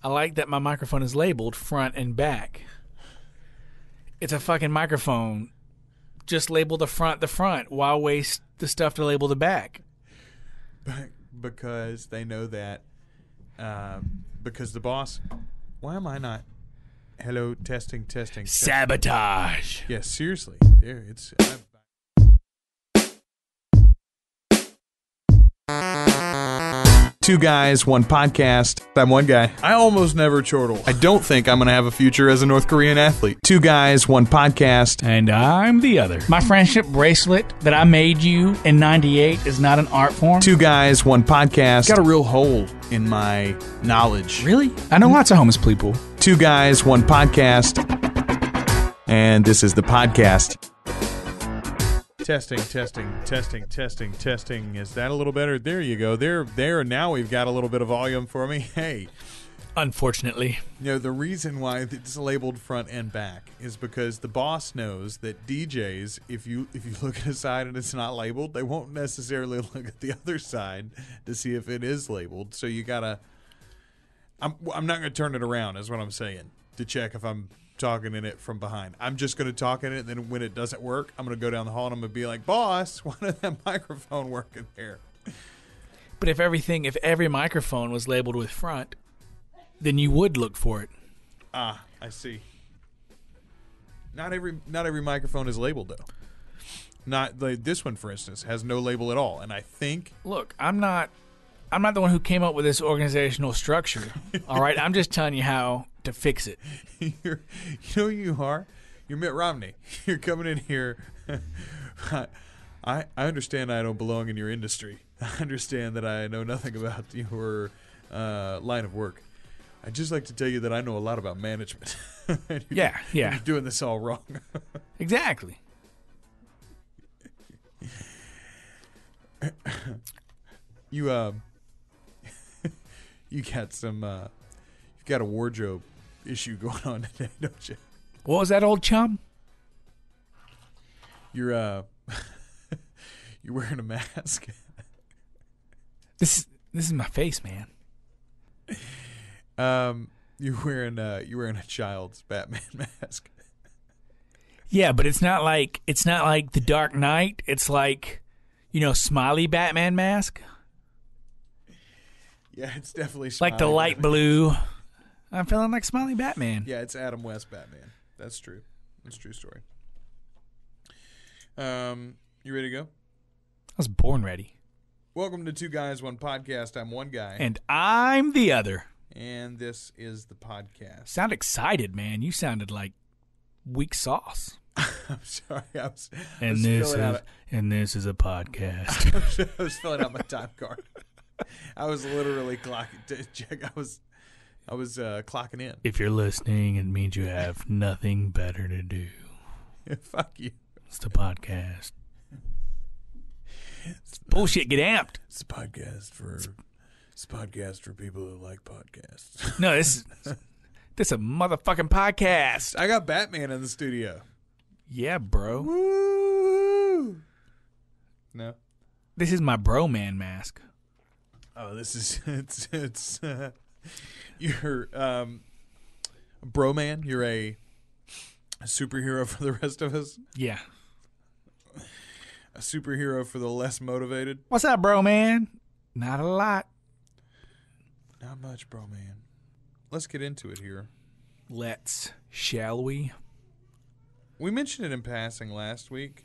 I like that my microphone is labeled front and back. It's a fucking microphone. Just label the front. Why waste the stuff to label the back? Because they know that. Because the boss. Why am I not? Hello, testing. Sabotage. Yeah, seriously. There, it's. Two guys, one podcast. I'm one guy. I almost never chortle. I don't think I'm going to have a future as a North Korean athlete. Two guys, one podcast. And I'm the other. My friendship bracelet that I made you in 98 is not an art form. Two guys, one podcast. Got a real hole in my knowledge. Really? I know lots of homeless people. Two guys, one podcast. And this is the podcast. Testing. Is that a little better? There you go. There. Now we've got a little bit of volume for me. Hey. Unfortunately. You know, the reason why it's labeled front and back is because the boss knows that DJs, if you look at a side and it's not labeled, they won't necessarily look at the other side to see if it is labeled. So you gotta. I'm not gonna turn it around, is what I'm saying, to check if I'm talking in it from behind. I'm just going to talk in it, and then when it doesn't work, I'm going to go down the hall and I'm going to be like, boss, why doesn't that microphone working there? But if every microphone was labeled with front, then you would look for it. Ah, I see. Not every microphone is labeled, though. Not like this one, for instance, has no label at all. And I think... Look, I'm not the one who came up with this organizational structure. All right? I'm just telling you how to fix it. You know who you are? You're Mitt Romney. You're coming in here. I understand I don't belong in your industry. I understand that I know nothing about your line of work. I'd just like to tell you that I know a lot about management. Yeah. You're doing this all wrong. Exactly. You got some you've got a wardrobe issue going on today, don't you? What was that, old chum? You're you're wearing a mask. This is my face, man. You're wearing a child's Batman mask. Yeah, but it's not like the Dark Knight. It's like, smiley Batman mask. Yeah, it's definitely smiley like the light Batman. blue. I'm feeling like smiley Batman. Yeah, it's Adam West Batman. That's true. That's a true story. You ready to go? I was born ready. Welcome to Two Guys, One Podcast. I'm one guy. And I'm the other. And this is the podcast. Sound excited, man. You sounded like weak sauce. I'm sorry. And this is a podcast. I was filling out my time card. I was literally clocking. I was clocking in. If you're listening, it means you have nothing better to do. Fuck you. It's the podcast. Bullshit. Get amped. It's a podcast for people who like podcasts. No, this is a motherfucking podcast. I got Batman in the studio. Yeah, bro. Woo! No. This is my bro man mask. Oh, this is it's you're bro man. You're a superhero for the rest of us. Yeah. A superhero for the less motivated. What's up, bro man? Not a lot. Not much, bro man. Let's get into it here. Shall we? We mentioned it in passing last week,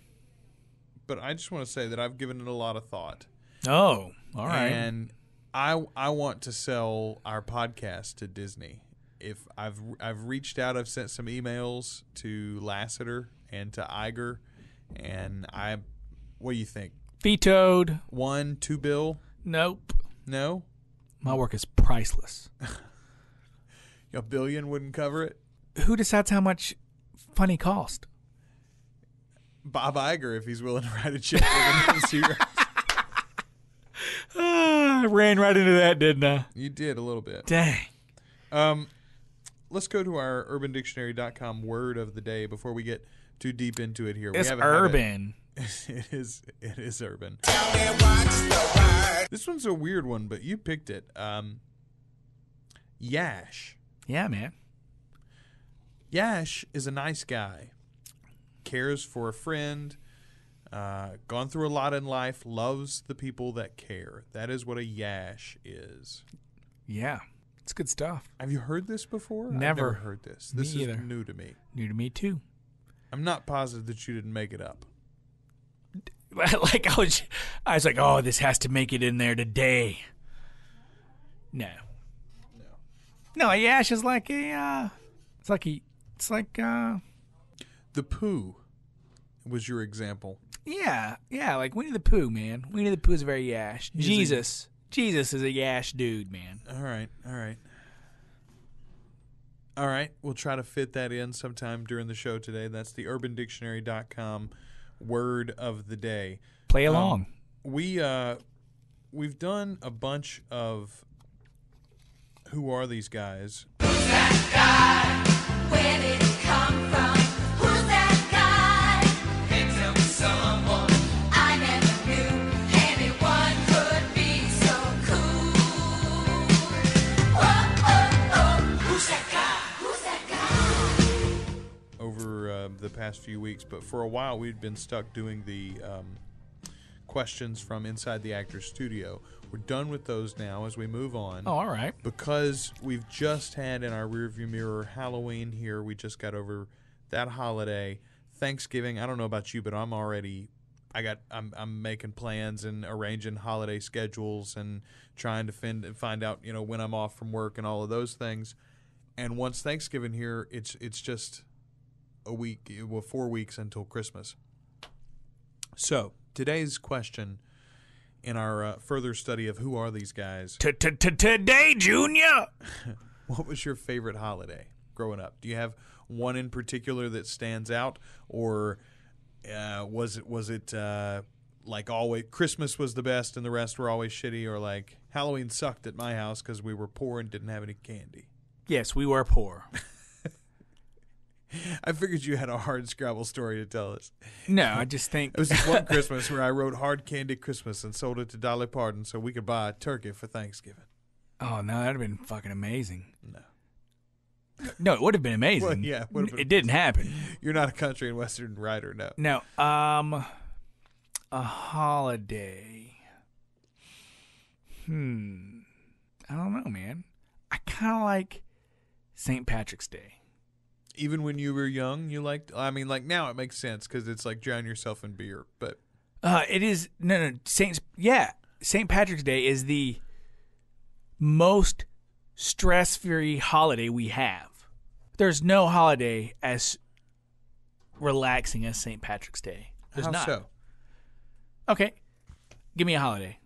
but I just want to say that I've given it a lot of thought. Oh, all right. And I want to sell our podcast to Disney. If I've reached out, I've sent some emails to Lasseter and to Iger, and what do you think? Vetoed. 1-2 bill? Nope. No? My work is priceless. $1 billion wouldn't cover it? Who decides how much funny cost? Bob Iger, if he's willing to write a check for the zero. I ran right into that, didn't I? You did a little bit. Dang. Let's go to our UrbanDictionary.com word of the day before we get too deep into it here. It's urban. It is urban. This one's a weird one, but you picked it. Yash. Yeah, man. Yash is a nice guy. Cares for a friend. Gone through a lot in life. Loves the people that care. That is what a yash is. Yeah. It's good stuff. Have you heard this before? Never. I've never heard this. This Me is either. new to me. New to me, too. I'm not positive that you didn't make it up. Like, I was like, oh, this has to make it in there today. No. No, yash is like a, it's like, The Pooh was your example. yeah, like Winnie the Pooh, man. Winnie the Pooh is very yash. Jesus is a yash dude, man. All right. We'll try to fit that in sometime during the show today. That's the UrbanDictionary.com word of the day. Play along. We've done a bunch of Who Are These Guys? Who's that guy? Where did he come from? Who's that guy? Can't tell me someone I never knew. Anyone could be so cool. Oh, oh, oh. Who's that guy? Who's that guy? Over the past few weeks, but for a while we'd been stuck doing the questions from inside the actor's studio. We're done with those now as we move on. Oh, all right. Because we've just had in our rearview mirror Halloween here. We just got over that holiday. Thanksgiving, I don't know about you, but I'm making plans and arranging holiday schedules and trying to find out, when I'm off from work and all of those things. And once Thanksgiving here, it's just a week, 4 weeks until Christmas. So, today's question in our further study of Who Are These Guys? Today, Junior. What was your favorite holiday growing up? Do you have one in particular that stands out, or was it like always Christmas was the best and the rest were always shitty, or like Halloween sucked at my house because we were poor and didn't have any candy? Yes, we were poor. I figured you had a hard Scrabble story to tell us. No, I just think It was this one Christmas where I wrote Hard Candy Christmas and sold it to Dolly Parton so we could buy a turkey for Thanksgiving. Oh no, that'd have been fucking amazing. No, it would have been amazing. Well, yeah, it didn't happen. You're not a country and western writer, no. No, a holiday. I don't know, man. I kind of like St. Patrick's Day. Even when you were young, you liked. I mean, like now it makes sense because it's like drown yourself in beer. But it is St. Patrick's Day is the most stress-free holiday we have. There's no holiday as relaxing as St. Patrick's Day. There's how not. so? Okay, give me a holiday.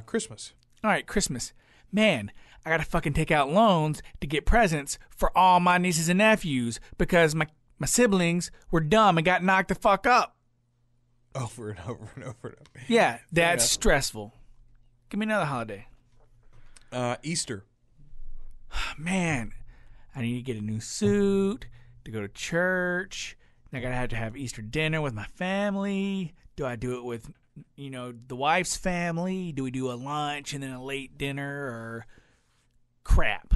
Christmas. All right, Christmas. Man, I gotta fucking take out loans to get presents for all my nieces and nephews because my siblings were dumb and got knocked the fuck up. Over and over and over and over. Yeah, that's stressful. Give me another holiday. Easter. Man, I need to get a new suit to go to church. I gotta have to have Easter dinner with my family. Do I do it with, the wife's family? Do we do a lunch and then a late dinner, or crap?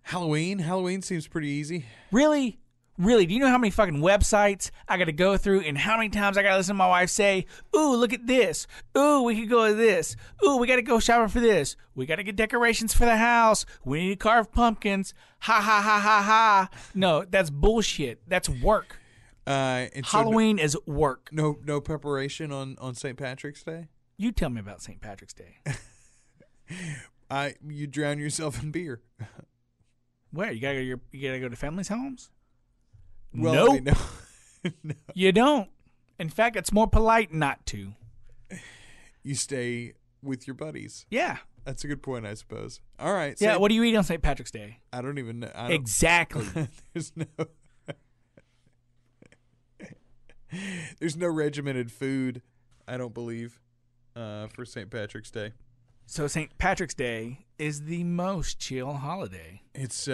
Halloween seems pretty easy. Really? Do you know how many fucking websites I gotta go through and how many times I gotta listen to my wife say, ooh, look at this. Ooh, we could go to this. Ooh, we gotta go shopping for this. We gotta get decorations for the house. We need to carve pumpkins. Ha ha ha ha ha. No, that's bullshit. That's work. Halloween is work. No preparation on St. Patrick's Day? You tell me about St. Patrick's Day. You drown yourself in beer. Where? You gotta go to family's homes? Well, nope. I mean, no. No. You don't. In fact, it's more polite not to. You stay with your buddies. Yeah. That's a good point, I suppose. All right. Yeah, what do you eat on St. Patrick's Day? I don't even know. Exactly. There's no regimented food, I don't believe, for St. Patrick's Day. So St. Patrick's Day is the most chill holiday. It's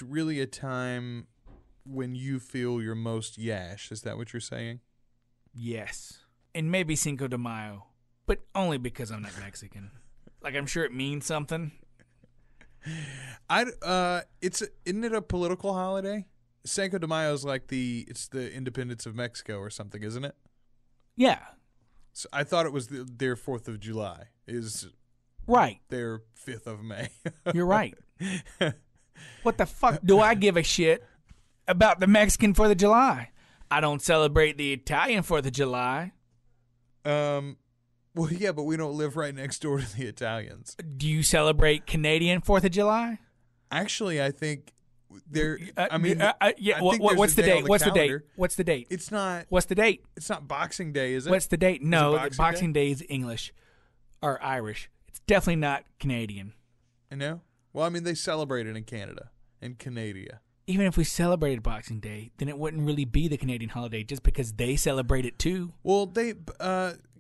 really a time when you feel your most yash. Is that what you're saying? Yes. And maybe Cinco de Mayo, but only because I'm not Mexican. Like, I'm sure it means something, Isn't it a political holiday? Cinco de Mayo is like it's the independence of Mexico or something, isn't it? Yeah. So I thought it was their 4th of July is Right. their 5th of May. You're right. What the fuck do I give a shit about the Mexican 4th of July? I don't celebrate the Italian 4th of July. Well, yeah, but we don't live right next door to the Italians. Do you celebrate Canadian 4th of July? Actually, I think there. Yeah. I think What's there's the a date? on What's the date? calendar. What's the date? It's not. What's the date? It's not Boxing Day, is it? What's the date? No, Boxing Boxing Day is English or Irish. It's definitely not Canadian. I know. Well, I mean, they celebrate it in Canada and Canada. Even if we celebrated Boxing Day, then it wouldn't really be the Canadian holiday just because they celebrate it too. Well,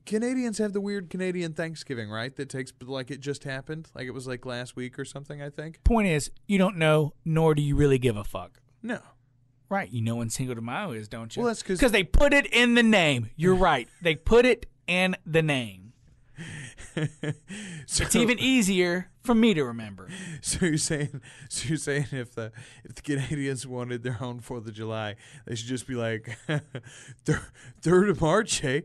Canadians have the weird Canadian Thanksgiving, right? That takes like it just happened, like it was like last week or something. I think. Point is, you don't know, nor do you really give a fuck. No. Right, you know when Cinco de Mayo is, don't you? Well, that's because they put it in the name. You're right. They put it in the name. It's even easier for me to remember. So you're saying if the Canadians wanted their own 4th of July, they should just be like 3rd of March, eh?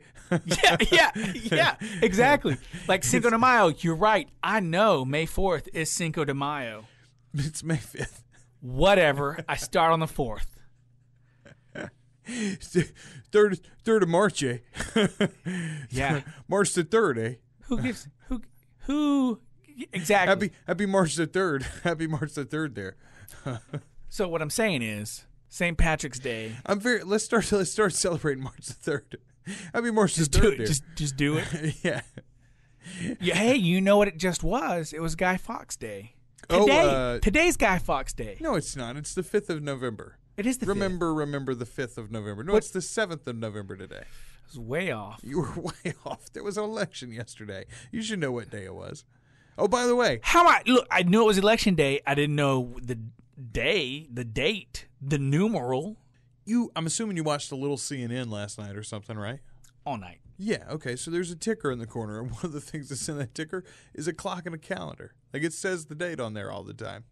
yeah, exactly. Like Cinco de Mayo. You're right. I know May 4th is Cinco de Mayo. It's May 5th. Whatever. I start on the 4th. 3rd of March, eh? Yeah. March the 3rd, eh? Who exactly? Happy March the 3rd. Happy March the 3rd there. So what I'm saying is St. Patrick's Day. Let's start celebrating March the 3rd. Happy March the 3rd Do it. there. Just do it. Yeah. Yeah. Hey, you know what it just was? It was Guy Fawkes Day. Today's Guy Fawkes Day. No, it's not. It's the 5th of November. It is the 5th. Remember the 5th of November. No, it's the 7th of November today. I was way off. You were way off. There was an election yesterday. You should know what day it was. Oh, by the way. I knew it was election day. I didn't know the day, the date, the numeral. I'm assuming you watched a little CNN last night or something, right? All night. Yeah, okay. So there's a ticker in the corner, and one of the things that's in that ticker is a clock and a calendar. Like it says the date on there all the time.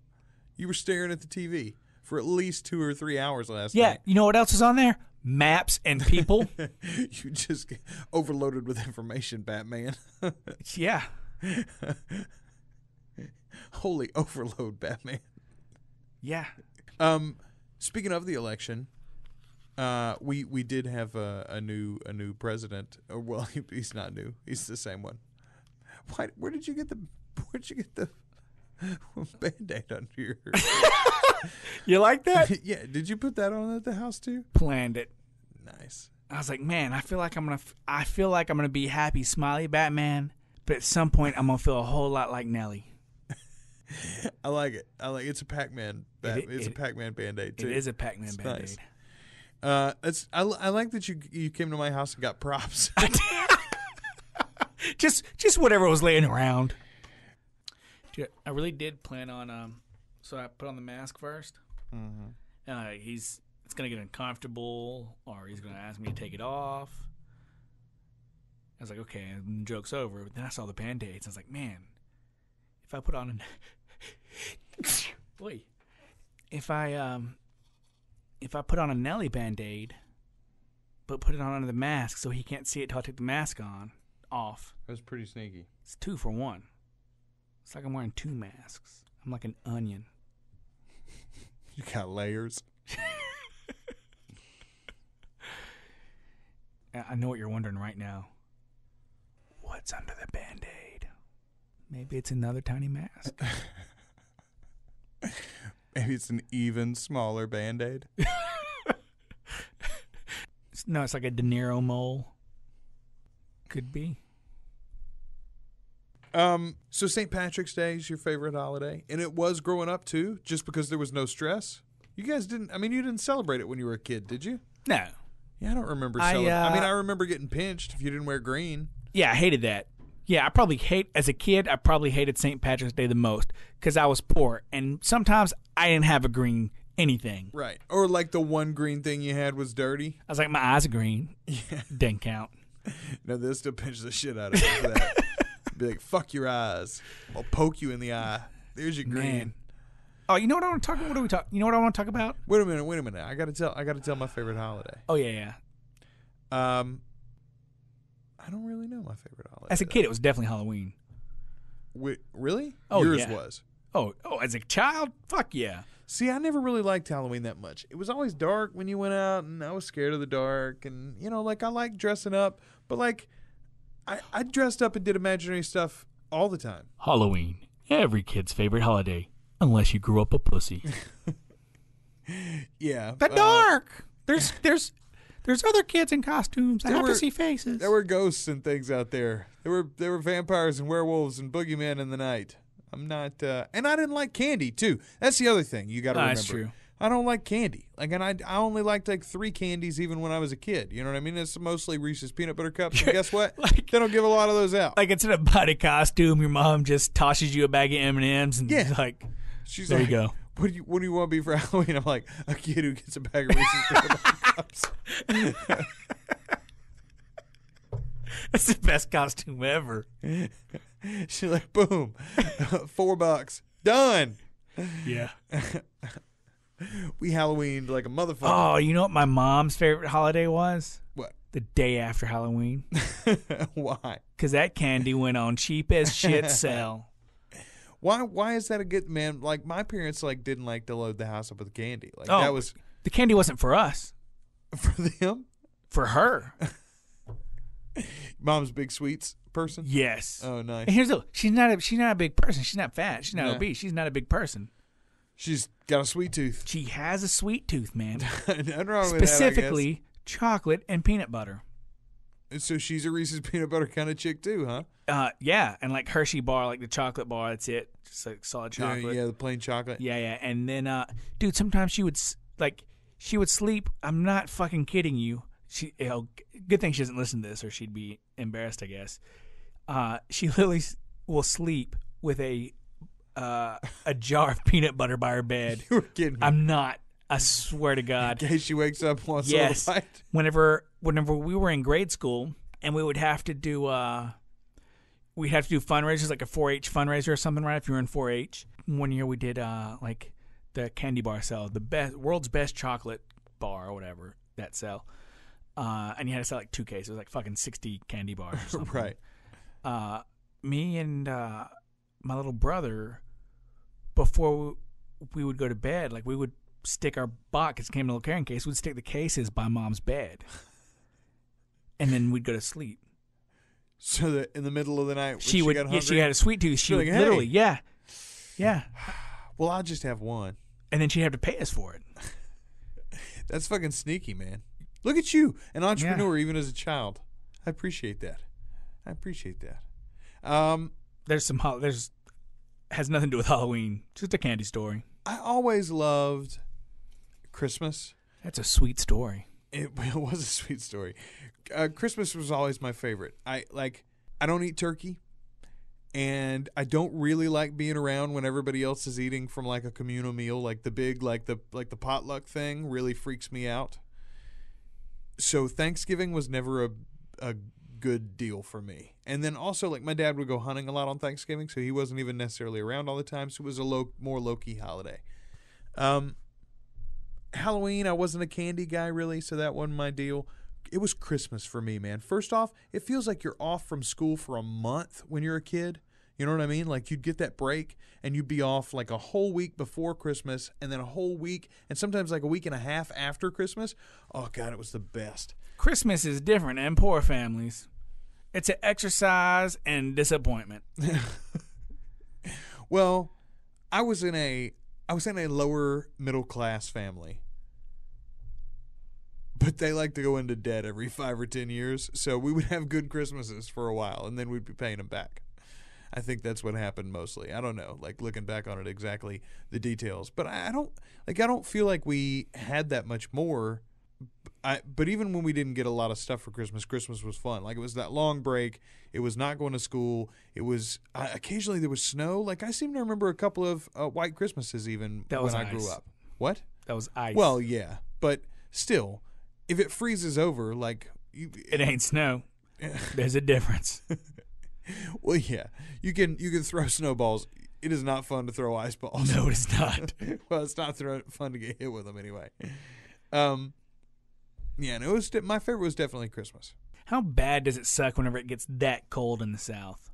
You were staring at the TV for at least 2 or 3 hours last night. Yeah, you know what else is on there? Maps and people. You just get overloaded with information, Batman. Yeah. Holy overload, Batman. Yeah. Speaking of the election, we did have a new president. Well, he's not new. He's the same one. Where did you get the Band-Aid under your? You like that? Yeah. Did you put that on at the house too? Planned it. Nice. I was like, man, I feel like I'm gonna be happy, smiley Batman, but at some point I'm gonna feel a whole lot like Nelly. I like it. It's a Pac-Man. It's a Pac-Man Band-Aid too. It is a Pac-Man Band-Aid. Nice. I like that you came to my house and got props. just whatever was laying around. Dude, I really did plan on so I put on the mask first. Mm-hmm. And it's gonna get uncomfortable, or he's gonna ask me to take it off. I was like, okay, and the joke's over. But then I saw the Band-Aids. I was like, man, if I put on if I put on a Nelly Band-Aid, but put it on under the mask so he can't see it till I take the mask off. That was pretty sneaky. It's 2 for 1. It's like I'm wearing 2 masks. I'm like an onion. You got layers. I know what you're wondering right now. What's under the Band-Aid? Maybe it's another tiny mask. Maybe it's an even smaller Band-Aid. No, it's like a De Niro mole. Could be. So St. Patrick's Day is your favorite holiday, and it was growing up too, just because there was no stress. You guys didn't. I mean, you didn't celebrate it when you were a kid, did you? No. Yeah, I don't remember. I remember getting pinched if you didn't wear green. Yeah, I hated that. Yeah, as a kid, I probably hated St. Patrick's Day the most because I was poor, and sometimes I didn't have a green anything. Right. Or like the one green thing you had was dirty. I was like, my eyes are green. Yeah. Didn't count. No, they'll still pinch the shit out of you for that. Be like, fuck your eyes. I'll poke you in the eye. There's your green. Man. Oh, you know what I want to talk about? What do we talk? You know what I want to talk about? Wait a minute. I gotta tell my favorite holiday. Oh yeah. I don't really know my favorite holiday. As a kid, it was definitely Halloween. Wait, really? Oh, Yours yeah. was. Oh, as a child, fuck yeah. See, I never really liked Halloween that much. It was always dark when you went out, and I was scared of the dark. And, like, I like dressing up. But, like, I dressed up and did imaginary stuff all the time. Halloween, every kid's favorite holiday, unless you grew up a pussy. Yeah. The dark. There's other kids in costumes. I have to see faces. There were ghosts and things out there. There were vampires and werewolves and boogeymen in the night. I'm not, and I didn't like candy too. That's the other thing you got to remember. That's true. I don't like candy. Like, and I only liked like 3 candies even when I was a kid. You know what I mean? It's mostly Reese's peanut butter cups. And guess what? They don't give a lot of those out. Like, instead of buying a costume, your mom just tosses you a bag of M&Ms and Yeah. like, She's there like, you go. What do you want to be for Halloween? I'm like, a kid who gets a bag of Reese's peanut butter cups. That's the best costume ever. She's like, boom, $4, done. Yeah. We Halloweened like a motherfucker. Oh, you know what my mom's favorite holiday was? What? The day after Halloween. Why? Because that candy went on cheap as shit sale. Why is that a good man? Like, my parents didn't like to load the house up with candy. Like, Oh, that was the candy wasn't for us. for them. For her. Mom's big sweets person. Yes. Oh, nice. And here's the she's not a big person. She's not fat. She's not Yeah. obese. She's not a big person. She's got a sweet tooth. She has a sweet tooth, man. Nothing wrong with Specifically chocolate and peanut butter. that, I guess. So she's a Reese's peanut butter kind of chick too, huh? Yeah, and like Hershey bar, like the chocolate bar. That's it. Just like solid chocolate. Yeah, the plain chocolate. Yeah. And then, dude, sometimes she would sleep. I'm not fucking kidding you. Good thing she doesn't listen to this, or she'd be embarrassed, I guess. She literally will sleep with a jar of peanut butter by her bed. You were kidding me. I'm not. I swear to God. In case she wakes up once Yes. on the bite. Whenever we were in grade school, and we would have to do fundraisers, like a 4-H fundraiser or something, right? If you were in 4-H. One year we did like the candy bar sale, the world's best chocolate bar or whatever that sell. And you had to sell like 2 cases, like fucking 60 candy bars or something. Right. Me and my little brother, before we would go to bed, like we would stick our box, it came in a little carrying case, we'd stick the cases by Mom's bed. And then we'd go to sleep. So that in the middle of the night, when She got would, hungry, she had a sweet tooth. She She's would like, "Hey." literally, yeah. well, I'll just have one. And then she'd have to pay us for it. That's fucking sneaky, man. Look at you, an entrepreneur, even as a child. I appreciate that. There's has nothing to do with Halloween. Just a candy story. I always loved Christmas. That's a sweet story. It was a sweet story. Christmas was always my favorite. I don't eat turkey, and I don't really like being around when everybody else is eating from like a communal meal, like the big like the potluck thing really freaks me out. So Thanksgiving was never a good deal for me. And then also, like, my dad would go hunting a lot on Thanksgiving, so he wasn't even necessarily around all the time, so it was a more low-key holiday. Halloween, I wasn't a candy guy, really, so that wasn't my deal. It was Christmas for me, man. First off, it feels like you're off from school for a month when you're a kid. You know what I mean? Like, you'd get that break, and you'd be off like a whole week before Christmas, and then a whole week, and sometimes like a week and a half after Christmas. Oh, God, it was the best. Christmas is different in poor families. It's an exercise and disappointment. Well, I was in a lower middle class family, but they like to go into debt every 5 or 10 years, so we would have good Christmases for a while, and then we'd be paying them back. I think that's what happened mostly. I don't know, like looking back on it exactly the details, but I don't feel like we had that much more. But even when we didn't get a lot of stuff for Christmas, Christmas was fun. Like, it was that long break. It was not going to school. It was occasionally there was snow. Like, I seem to remember a couple of white Christmases even That was when I ice. grew up. What? That was ice. Well, yeah, but still, if it freezes over, like it ain't snow. There's a difference. well, yeah, you can throw snowballs It is not fun to throw ice balls. No, it's not. Well, it's not fun to get hit with them anyway. Yeah, no, my favorite was definitely Christmas. How bad does it suck whenever it gets that cold in the South?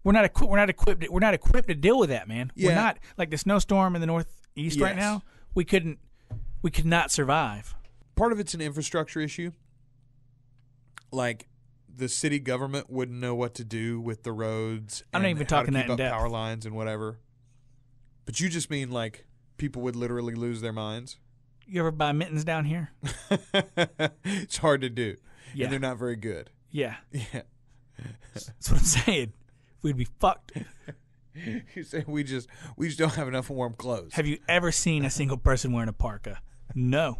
We're not equipped to deal with that, man. Yeah. We're not like the snowstorm in the Northeast right Yes. now. We could not survive. Part of it's an infrastructure issue. Like, the city government wouldn't know what to do with the roads. I'm not and even how to talking that keep in up depth. power lines and whatever. But you just mean like people would literally lose their minds. You ever buy mittens down here? It's hard to do, Yeah. and they're not very good. Yeah, Yeah, that's what I'm saying. We'd be fucked. you say we just don't have enough warm clothes. Have you ever seen a single person wearing a parka? No,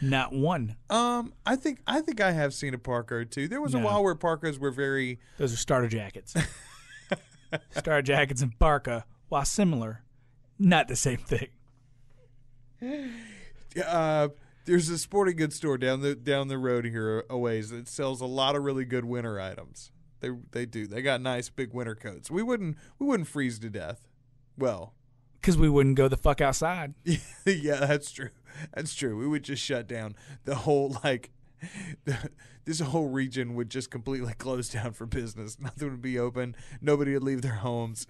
not one. I think I have seen a parka or two. There was a No. while where parkas were very. Those are starter jackets. Starter jackets and parka, while similar, not the same thing. There's a sporting goods store down the road here a ways that sells a lot of really good winter items. They do. They got nice big winter coats. We wouldn't freeze to death. Well, Because we wouldn't go the fuck outside. yeah, that's true. That's true. We would just shut down the whole this whole region would just completely close down for business. Nothing would be open. Nobody would leave their homes.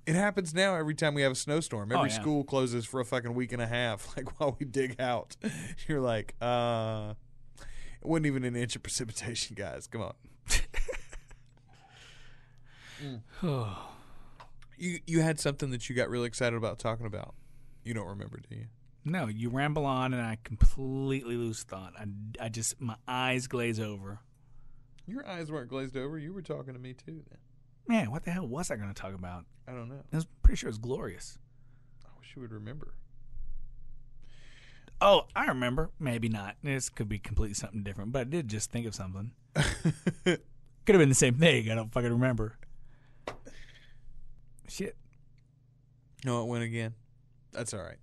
It happens now every time we have a snowstorm. Every yeah. school closes for a fucking week and a half, like while we dig out. You're like, it wasn't even an inch of precipitation, guys. Come on. You had something that you got really excited about talking about. You don't remember, do you? No, you ramble on and I completely lose thought. I just, my eyes glaze over. Your eyes weren't glazed over. You were talking to me too then. Man, what the hell was I going to talk about? I don't know. I was pretty sure it was glorious. I wish you would remember. Oh, I remember. Maybe not. This could be completely something different, but I did just think of something. Could have been the same thing. I don't fucking remember. Shit. No, it went again. That's all right.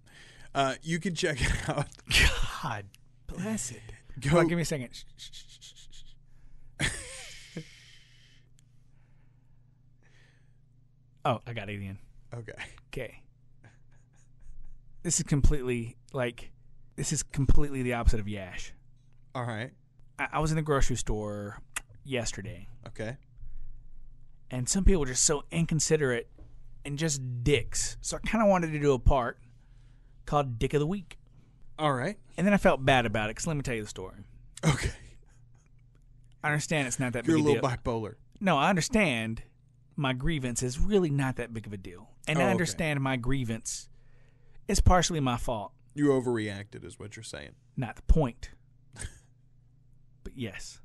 You can check it out. God bless it. Go- Hold on, give me a second. Shh, shh, shh, shh, shh, shh. Oh, I got it again. Okay. Okay. This is completely the opposite of Yash. All right. I was in the grocery store yesterday, Okay. and some people are just so inconsiderate and just dicks. So I kind of wanted to do a part called Dick of the Week. All right. And then I felt bad about it, because let me tell you the story. Okay. I understand it's not that You're a big a little deal. bipolar. No, I understand my grievance is really not that big of a deal. And Oh, I okay. understand my grievance is partially my fault. You overreacted is what you're saying. Not the point. But yes.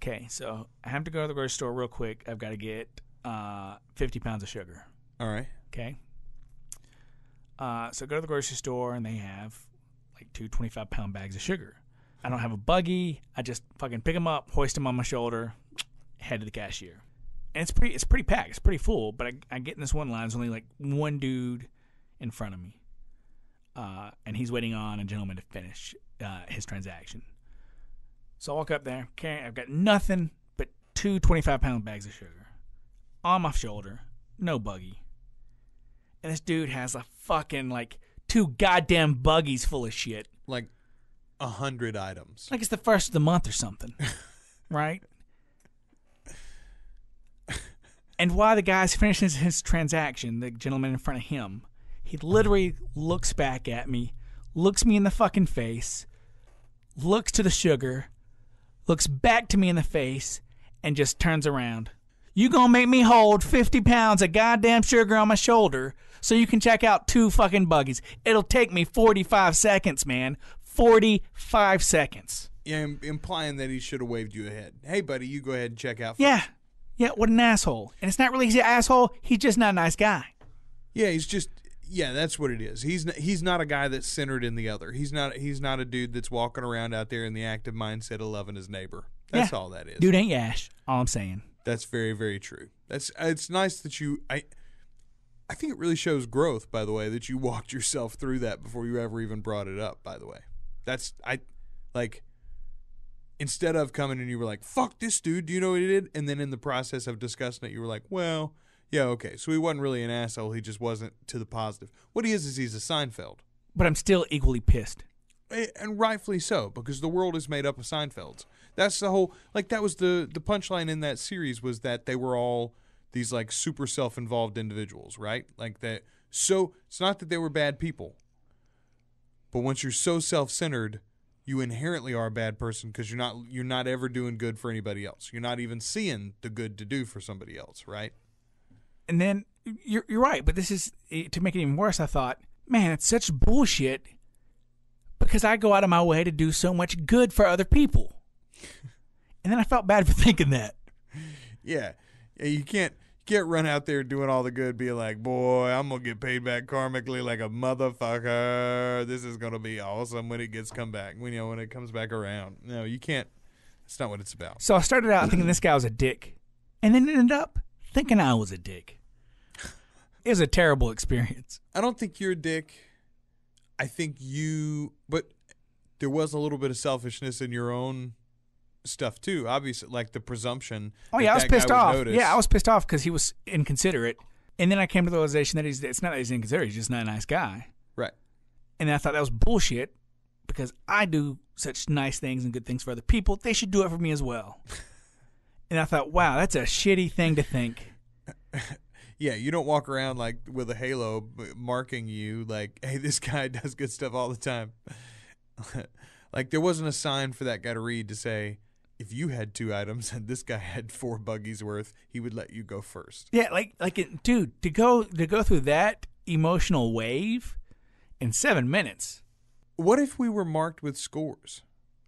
Okay, so I have to go to the grocery store real quick. I've got to get 50 pounds of sugar. All right. Okay? So I go to the grocery store, and they have like 2 25-pound bags of sugar. I don't have a buggy. I just fucking pick them up, hoist them on my shoulder, head to the cashier. And it's pretty packed. It's pretty full, but I get in this one line. There's only like one dude in front of me. And he's waiting on a gentleman to finish his transaction. So I walk up there. Okay, I've got nothing but 2 25-pound bags of sugar on my shoulder. No buggy. And this dude has a fucking like 2 goddamn buggies full of shit. Like 100 items. Like it's the first of the month or something. Right? And while the guy's finishing his transaction, the gentleman in front of him, he literally looks back at me, looks me in the fucking face, looks to the sugar, looks back to me in the face, and just turns around. You gonna make me hold 50 pounds of goddamn sugar on my shoulder so you can check out 2 fucking buggies. It'll take me 45 seconds, man. 45 seconds. Yeah, implying that he should have waved you ahead. Hey, buddy, you go ahead and check out. Yeah. Yeah, what an asshole. And it's not really he's an asshole. He's just not a nice guy. Yeah, he's just. Yeah, that's what it is. He's not a guy that's centered in the other. He's not a dude that's walking around out there in the active mindset of loving his neighbor. That's all that is. Dude ain't Yash. All I'm saying. That's very, very true. It's nice that you. I think it really shows growth, by the way, that you walked yourself through that before you ever even brought it up. By the way, instead of coming and you were like, fuck this dude, do you know what he did? And then in the process of discussing it, you were like, well, yeah, okay. So he wasn't really an asshole. He just wasn't to the positive. What he is he's a Seinfeld. But I'm still equally pissed. And rightfully so, because the world is made up of Seinfelds. That's the whole, like, that was the punchline in that series, was that they were all these, like, super self-involved individuals, right? Like that. So it's not that they were bad people, but once you're so self-centered, you inherently are a bad person, because you're not ever doing good for anybody else. You're not even seeing the good to do for somebody else, right? And then you're right, but this is, to make it even worse, I thought, man, it's such bullshit, because I go out of my way to do so much good for other people. And then I felt bad for thinking that. Yeah. You can't run out there doing all the good, being like, boy, I'm going to get paid back karmically like a motherfucker. This is going to be awesome when it come back, when it comes back around. No, you can't. That's not what it's about. So I started out thinking this guy was a dick, and then ended up thinking I was a dick. It was a terrible experience. I don't think you're a dick. I think but there was a little bit of selfishness in your own stuff too. Obviously, like the presumption. Oh yeah, I was pissed off. Yeah, I was pissed off because he was inconsiderate, and then I came to the realization that it's not that he's inconsiderate; he's just not a nice guy. Right. And then I thought that was bullshit, because I do such nice things and good things for other people. They should do it for me as well. And I thought, wow, that's a shitty thing to think. Yeah, you don't walk around like with a halo marking you like, hey, this guy does good stuff all the time. Like there wasn't a sign for that guy to read to say, if you had 2 items and this guy had 4 buggies worth, he would let you go first. Yeah, dude, to go through that emotional wave in 7 minutes. What if we were marked with scores?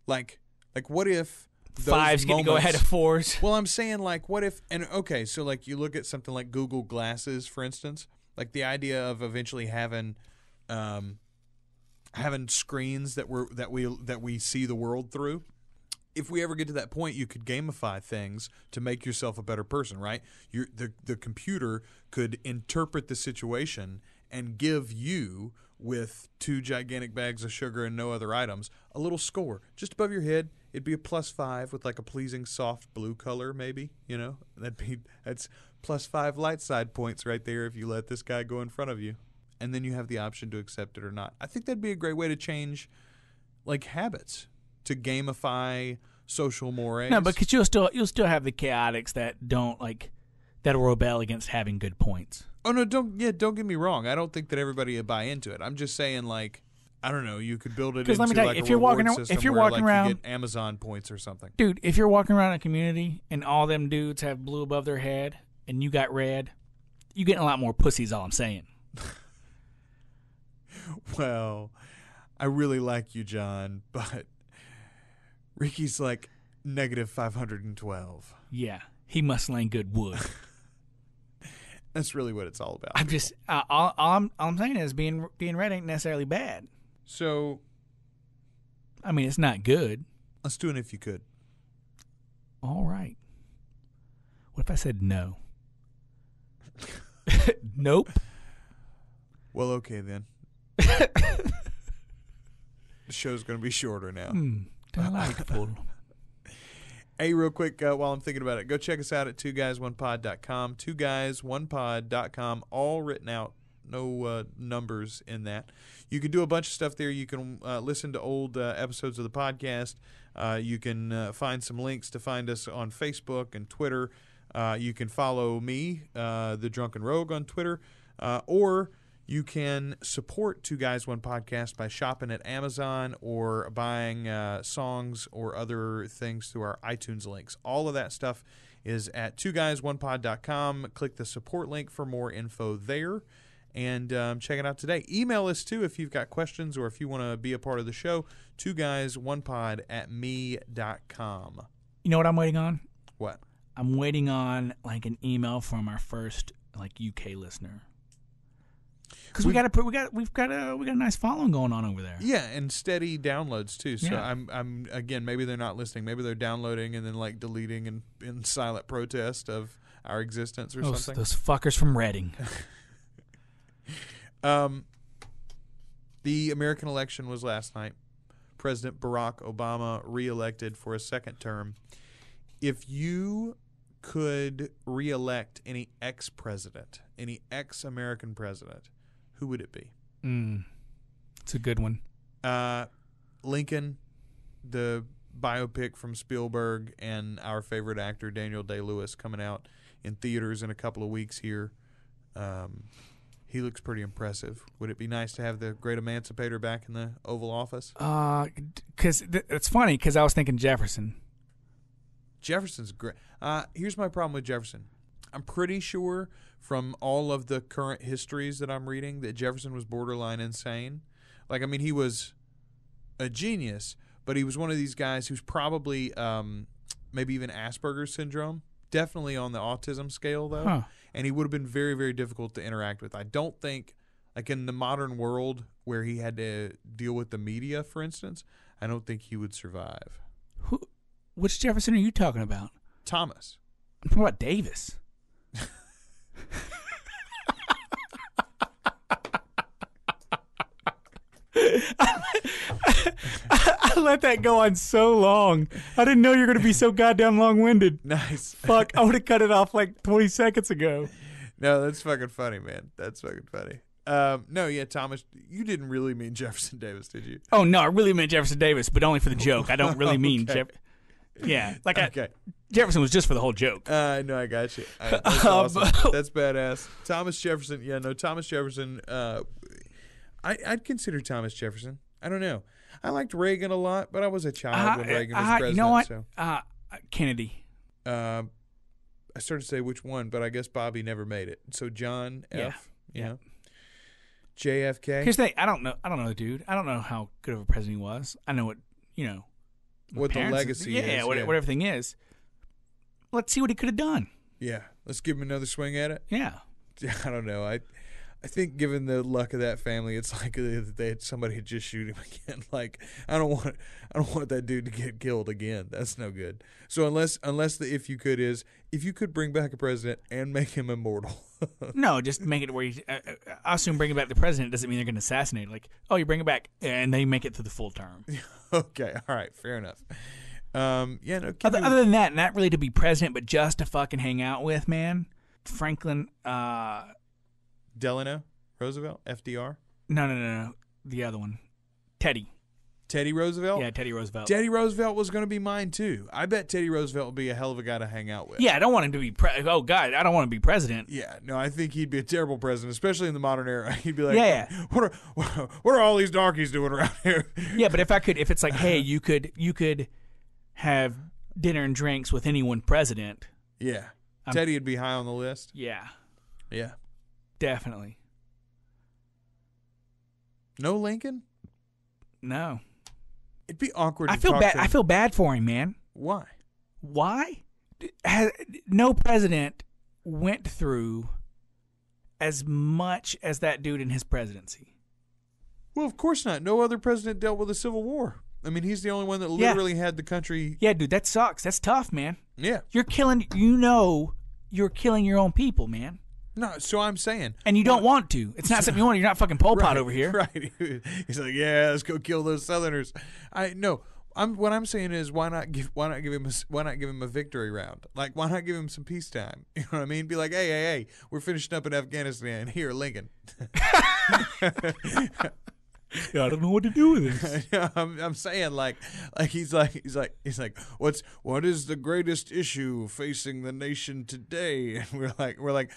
Like what if those 5's going to go ahead of 4s? Well, I'm saying like, what if? And okay, so like you look at something like Google Glasses, for instance. Like the idea of eventually having screens that we see the world through. If we ever get to that point, you could gamify things to make yourself a better person, right? The computer could interpret the situation and give you, with 2 gigantic bags of sugar and no other items, a little score just above your head. It'd be a +5 with like a pleasing soft blue color, maybe. That's +5 light side points right there if you let this guy go in front of you, and then you have the option to accept it or not. I think that'd be a great way to change, like, habits, to gamify social mores. No, because you'll still have the chaotics that don't that'll rebel against having good points. Oh no, don't get me wrong. I don't think that everybody would buy into it. I'm just saying, like, I don't know. You could build it into let me tell you, like if a you're reward walking system if you're where, walking like, around, you get Amazon points or something. Dude, if you're walking around a community and all them dudes have blue above their head and you got red, you getting a lot more pussies. All I'm saying. Well, I really like you, John, but Ricky's like -512. Yeah, he must lay good wood. That's really what it's all about. I'm just all I'm saying is being red ain't necessarily bad. So, I mean, it's not good. Let's do it if you could. All right. What if I said no? Nope. Well, okay then. The show's going to be shorter now. Delightful. Hey, real quick, while I'm thinking about it, go check us out at 2guys1pod.com. 2guys1pod.com, all written out. No numbers in that. You can do a bunch of stuff there. You can listen to old episodes of the podcast. You can find some links to find us on Facebook and Twitter. You can follow me, The Drunken Rogue, on Twitter. Or you can support 2 Guys 1 Podcast by shopping at Amazon or buying songs or other things through our iTunes links. All of that stuff is at 2guys1pod.com. Click the support link for more info there. And check it out today. Email us, too, if you've got questions or if you want to be a part of the show. 2guys1pod@me.com. You know what I'm waiting on? What? I'm waiting on like an email from our first UK listener. Because we've got a nice following going on over there. Yeah, and steady downloads too. So Yeah. I'm again, maybe they're not listening. Maybe they're downloading and then like deleting in silent protest of our existence or something. Those fuckers from Reading. The American election was last night. President Barack Obama reelected for a second term. If you could reelect any ex-president, any ex-American president, who would it be? It's a good one. Lincoln, the biopic from Spielberg, and our favorite actor Daniel Day-Lewis coming out in theaters in a couple of weeks here. He looks pretty impressive. Would it be nice to have the great emancipator back in the Oval Office? Because it's funny because I was thinking Jefferson. Jefferson's great. Here's my problem with Jefferson. I'm pretty sure from all of the current histories that I'm reading that Jefferson was borderline insane. Like, I mean, he was a genius, but he was one of these guys who's probably maybe even Asperger's syndrome. Definitely on the autism scale, though. Huh. And he would have been very, very difficult to interact with. I don't think, like in the modern world where he had to deal with the media, for instance, I don't think he would survive. Which Jefferson are you talking about? Thomas. I'm talking about Davis. I let that go on so long. I didn't know you were going to be so goddamn long-winded. Nice. Fuck, I would have cut it off like 20 seconds ago. No, that's fucking funny, man. That's fucking funny. No, yeah, Thomas, you didn't really mean Jefferson Davis, did you? Oh, no, I really meant Jefferson Davis, but only for the joke. I don't really mean Okay. Yeah, like Okay. Jefferson was just for the whole joke. No, I got you. That's awesome. That's badass. Thomas Jefferson. Yeah, no, Thomas Jefferson. I'd consider Thomas Jefferson. I don't know. I liked Reagan a lot, but I was a child when Reagan was president. You know what? So. Kennedy. I started to say which one, but I guess Bobby never made it. So John F. Yeah. You know, JFK. Here's the thing. I don't know the dude. I don't know how good of a president he was. I know what What the parents- legacy is. Yeah, what everything is. Let's see what he could have done. Yeah. Let's give him another swing at it. Yeah. I don't know. I think given the luck of that family, it's likely that they had somebody just shoot him again. Like I don't want that dude to get killed again. That's no good. So unless the if you could bring back a president and make him immortal. No, just make it where I assume bringing back the president doesn't mean they're going to assassinate. Like, oh, you bring it back and they make it through the full term. Okay, all right, fair enough. Yeah, no. Other than that, not really to be president, but just to fucking hang out with, man. Franklin. Delano Roosevelt, FDR. No. The other one, Teddy Roosevelt. Yeah, Teddy Roosevelt. Teddy Roosevelt was going to be mine too. I bet Teddy Roosevelt would be a hell of a guy to hang out with. Yeah, I don't want him to be. Oh God, I don't want to be president. Yeah, no, I think he'd be a terrible president, especially in the modern era. He'd be like, Yeah. What are all these darkies doing around here? Yeah, but if it's like, hey, you could have dinner and drinks with any one president. Yeah, Teddy would be high on the list. Yeah, Yeah. definitely. No Lincoln? No, It'd be awkward. I to feel talk bad. to him. I feel bad for him, man. Why? Why? No president went through as much as that dude in his presidency. Well, of course not. No other president dealt with a civil war. I mean, he's the only one that literally had the country. Yeah, dude, that sucks. That's tough, man. Yeah. You're killing. You're killing your own people, man. No, so I'm saying. And you don't want to. It's not something you want. You're not fucking Pol Pot over here. Right. He's like, yeah, let's go kill those Southerners. What I'm saying is, why not give him a victory round? Like, why not give him some peacetime? You know what I mean? Be like, hey, we're finishing up in Afghanistan. Here, Lincoln. Yeah, I don't know what to do with this. I'm saying like he's like what is the greatest issue facing the nation today? And we're like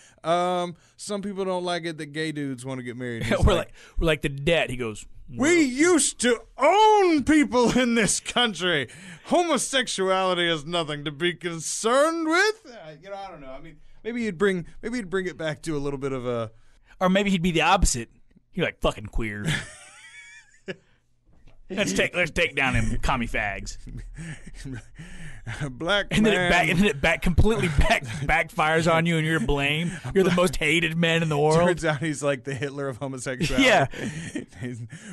some people don't like it that gay dudes want to get married. He's we're like the debt. He goes, we used to own people in this country. Homosexuality is nothing to be concerned with. I don't know. I mean, maybe he'd bring it back to a little bit of a. Or maybe he'd be the opposite. He'd be like, fucking queers. Let's take down them commie fags. Black And man. then it completely backfires on you, and you're to blame. You're the most hated man in the world. Turns out he's like the Hitler of homosexuality. Yeah.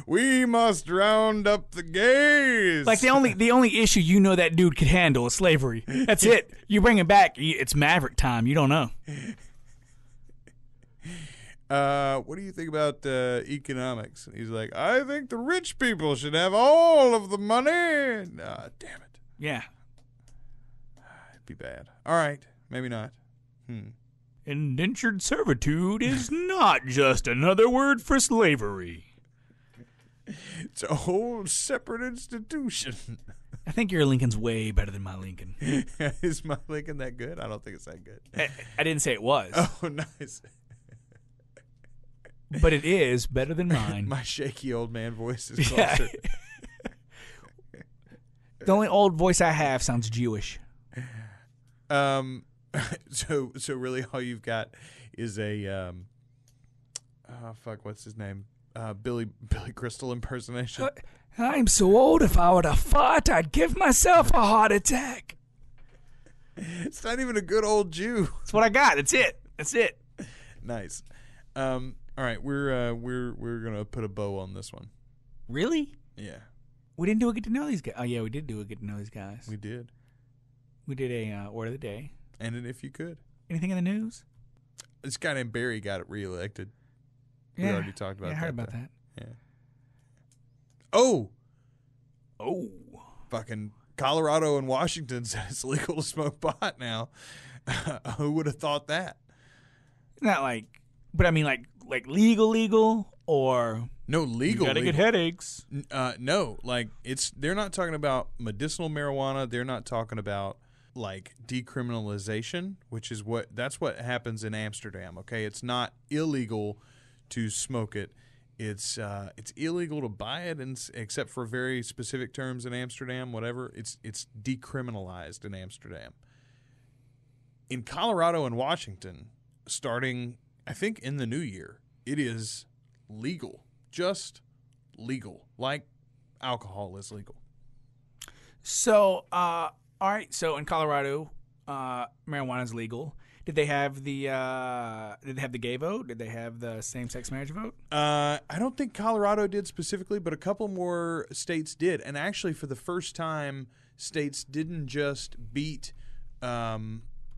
We must round up the gays. Like the only issue that dude could handle is slavery. That's it. You bring it back, it's Maverick time. You don't know. What do you think about economics? And he's like, I think the rich people should have all of the money. Damn it. Yeah. It'd be bad. All right. Maybe not. Indentured servitude is not just another word for slavery. It's a whole separate institution. I think your Lincoln's way better than my Lincoln. Is my Lincoln that good? I don't think it's that good. I didn't say it was. Oh, nice. But it is better than mine. My shaky old man voice is closer. The only old voice I have sounds Jewish. So really all you've got is a what's his name? Billy Crystal impersonation. I'm so old, if I were to fart, I'd give myself a heart attack. It's not even a good old Jew. That's what I got. That's it. Nice. All right, we're gonna put a bow on this one. Really? Yeah, We didn't do a get to know these guys. Oh yeah, we did do a get to know these guys. we did. We did a word of the day. And then if you could, Anything in the news? this guy named Barry got reelected. We Yeah. already talked about Yeah, I that. heard about though. that. Yeah. Oh, Oh. fucking Colorado and Washington said it's legal to smoke pot now. Who would have thought that? Not like, but I mean like legal or No, legal. you gotta get legal. headaches. No, like they're not talking about medicinal marijuana. They're not talking about like decriminalization, which is that's what happens in Amsterdam. Okay, it's not illegal to smoke it. It's illegal to buy it, except for very specific terms in Amsterdam. Whatever, it's decriminalized in Amsterdam. In Colorado and Washington, starting I think in the new year, it is legal, just legal, like alcohol is legal. So, all right. So in Colorado, marijuana is legal. Did they have the gay vote? Did they have the same-sex marriage vote? I don't think Colorado did specifically, but a couple more states did. And actually, for the first time, states didn't just beat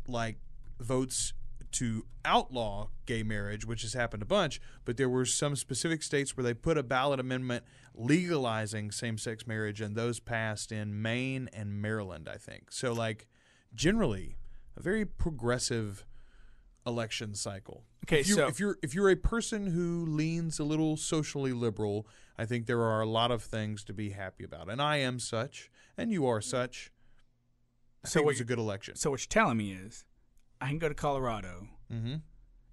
like votes to outlaw gay marriage, which has happened a bunch, but there were some specific states where they put a ballot amendment legalizing same-sex marriage, and those passed in Maine and Maryland, I think. So, like, generally, a very progressive election cycle. Okay, if you're a person who leans a little socially liberal, I think there are a lot of things to be happy about, and I am such, and you are such. I think it was a good election. So what you're telling me is, I can go to Colorado Mm-hmm.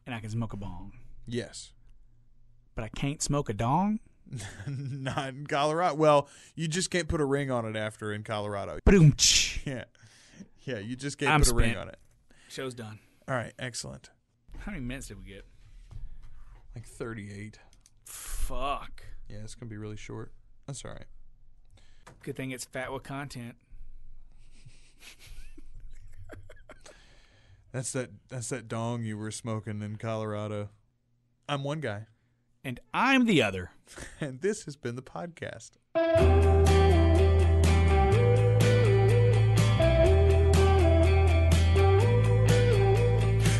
and I can smoke a bong, Yes. but I can't smoke a dong. Not in Colorado. Well, you just can't put a ring on it after in Colorado. Boom. Yeah. Yeah, you just can't I'm put a ring spent. on it. Show's done. All right, excellent. How many minutes did we get? Like 38. Fuck. Yeah, it's going to be really short. That's all right. Good thing it's fat with content. That's that dong you were smoking in Colorado. I'm one guy. And I'm the other. And this has been the podcast.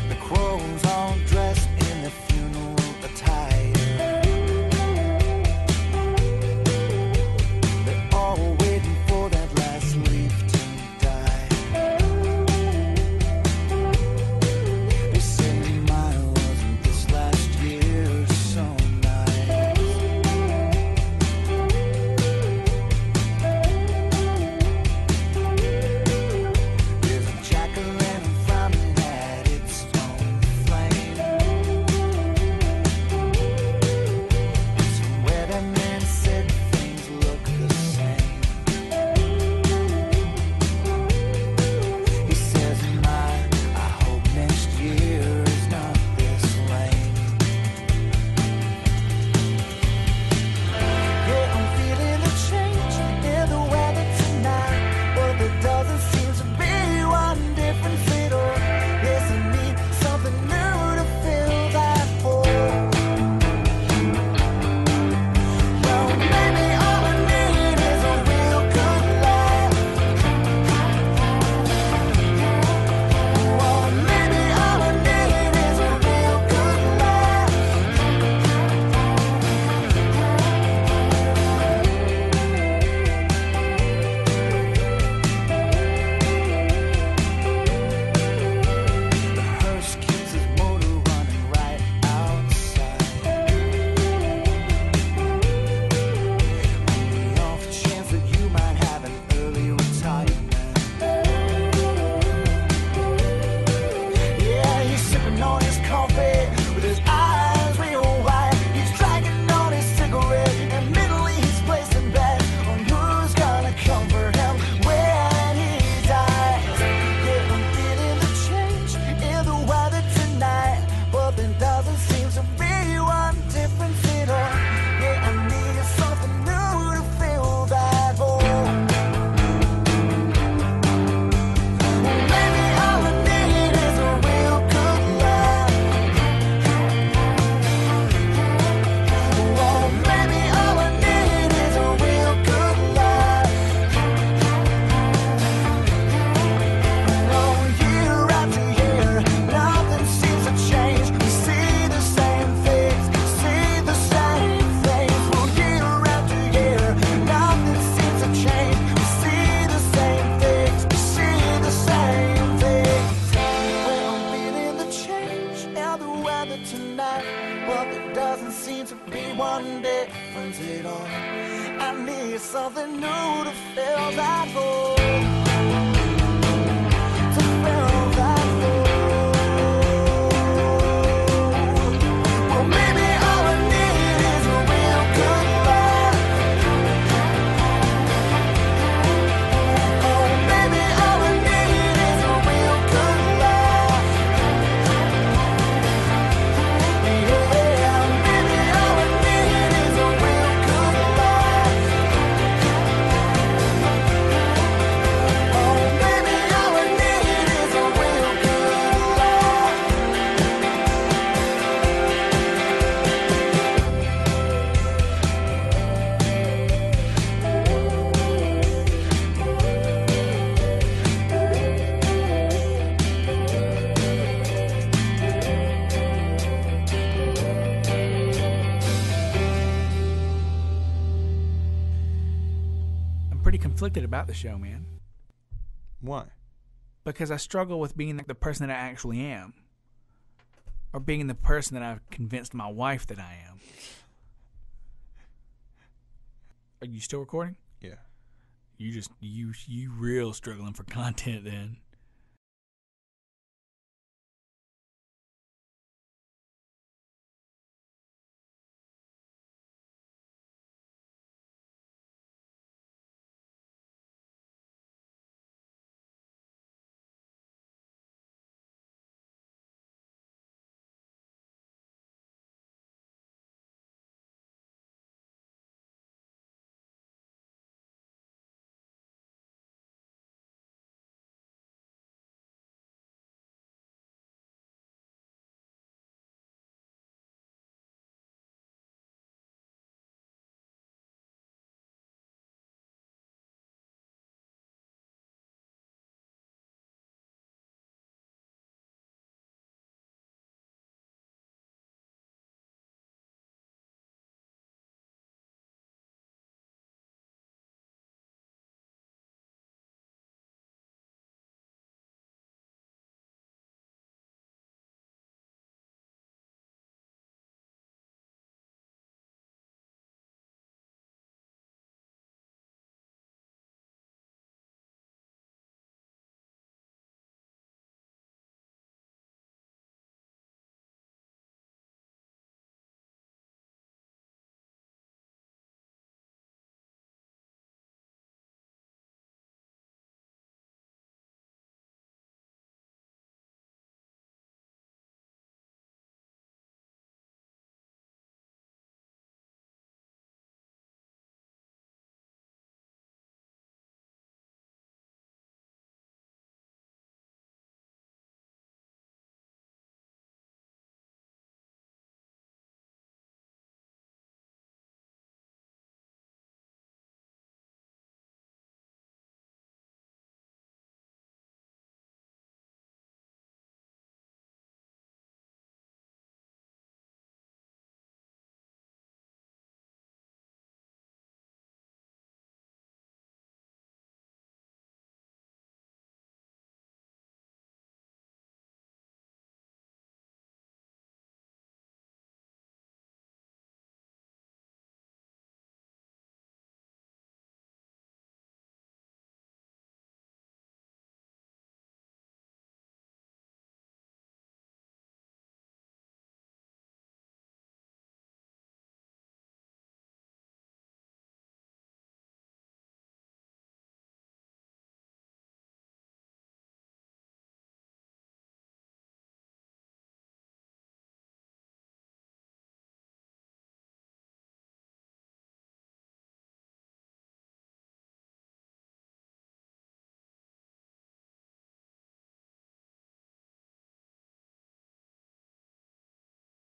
The crows all dressed in their funeral attire. They're all waiting for that last leaf to die. They say mine wasn't this last year so nice. weather tonight, but there doesn't seem to be one difference at all. I need something new to fill that hole. To fill that hole. Well, maybe all I need is a real good laugh. Oh, maybe all I need is a real good laugh. Yeah, maybe all I need is a real good laugh. Oh, maybe all I need is a real good laugh. I'm pretty conflicted about the show, man, Why? because I struggle with being the person that I actually am, or being the person that I've convinced my wife that I am. Are you still recording? Yeah. You real struggling for content then.